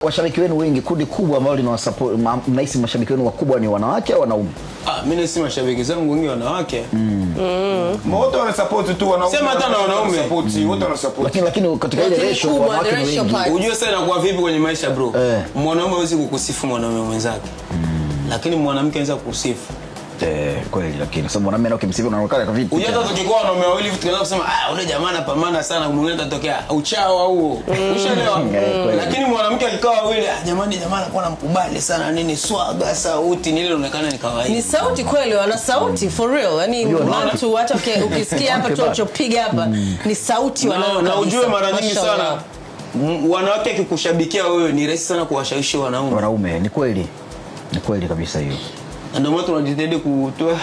washabiki wenu wengi, kundi kubwa ambao linawasupport, mnahisi mashabiki wenu wakubwa ni wanawake au wanaume? Mimi si mashabiki zangu wengi wanawake. Wote wana support tu wanaume. Sema hata na wanaume. Wote wana support. Lakini katika ile ratio wanawake ni wengi. Unajua sana kwa vipi kwenye maisha bro? Mwanaume hawezi kukusifu mwanaume mwenzake. Lakini mwanamke anaweza kukusifu. Kweli, lakini sababu mwanamume ukimsifu unaonekana kama vipi? Unajua hata tukikuwa wanaume wawili tunaanza kusema ule jamaa anapambana sana, mwingine atatokea uchao au ushaelewa. Lakini mwanamke akikaa wawili, jamani jamaa anakuwa anamkubali sana nini, swaga, sauti, nile inaonekana ni kawaida. Ni sauti kweli, wana sauti for real. Yaani watu hata ukisikia hapa tunachopiga hapa ni sauti wanao. Na ujue mara nyingi sana wanawake akikushabikia wewe ni rahisi sana kuwashawishi wanaume. Wanaume ni kweli. Ni kweli kabisa hiyo. Ndio maana tunajitahidi kutoa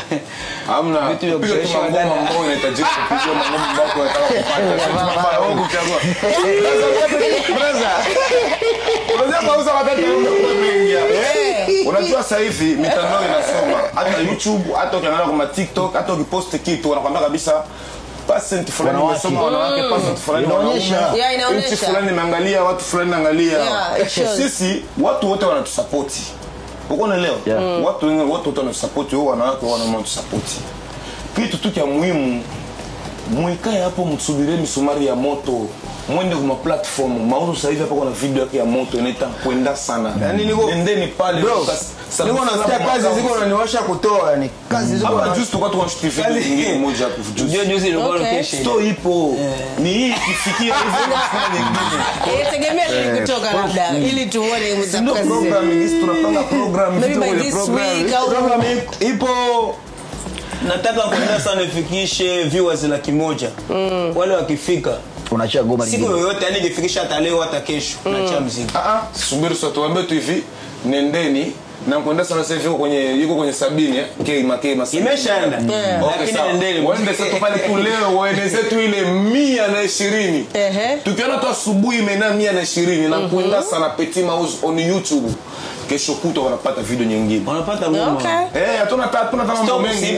hamna vitu vya kushawishi wadada ambao inahitajika kupiga mambo mbako yanataka wewe kuchagua. Brother. Unajua kauza wadada wengi. Unajua sasa hivi mitandao inasoma. Hata YouTube, hata ukiangalia kwa TikTok, hata ukipost kitu wanakuambia kabisa percent fulani wanasoma wanawake, percent fulani inaonyesha. Nchi fulani imeangalia, watu fulani angalia. Sisi watu wote wanatusupport. Uko unaelewa? Watu wengi wote wanasupport wao, wanawake wanasupport. Kitu tu cha muhimu, muikae hapo msubirie misumari ya moto. Mwende kwa platform, mauzo sasa hivi hapa kuna video yake ya moto inaita kwenda sana. Yaani niko endeni pale niko nasikia kazi ziko unaniwasha kutoa, yani kazi ziko hapa just kwa kushutifia nyingine moja hapo juzi. Juzi ndio location. Sto ipo. Ni hii ifikia hivi na nyingine. Tegemea nini kutoka labda ili tuone mzakazi. Program hizi tunapanga program program ipo. Nataka kuenda sana ifikishe viewers 100,000. Wale wakifika unachia ngoma siku yoyote, yani ikifikisha hata leo hata kesho unachia muziki. Subiri sasa tuambie tu hivi, nendeni na kwenda sana sasa hivi yuko kwenye 70 makema imeshaenda. Lakini nendeni waende sasa pale tu leo waende zetu ile 120. Tukiona tu asubuhi imena 120 na kwenda sana Petit Mouse on YouTube. Kesho kuto wanapata video nyingine. Wanapata ngoma. Hatuna mambo mengi.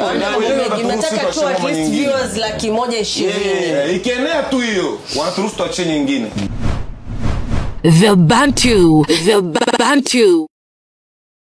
Nataka tu at least viewers 120. Ikienea tu hiyo, wanaturuhusu tuache nyingine. The Bantu.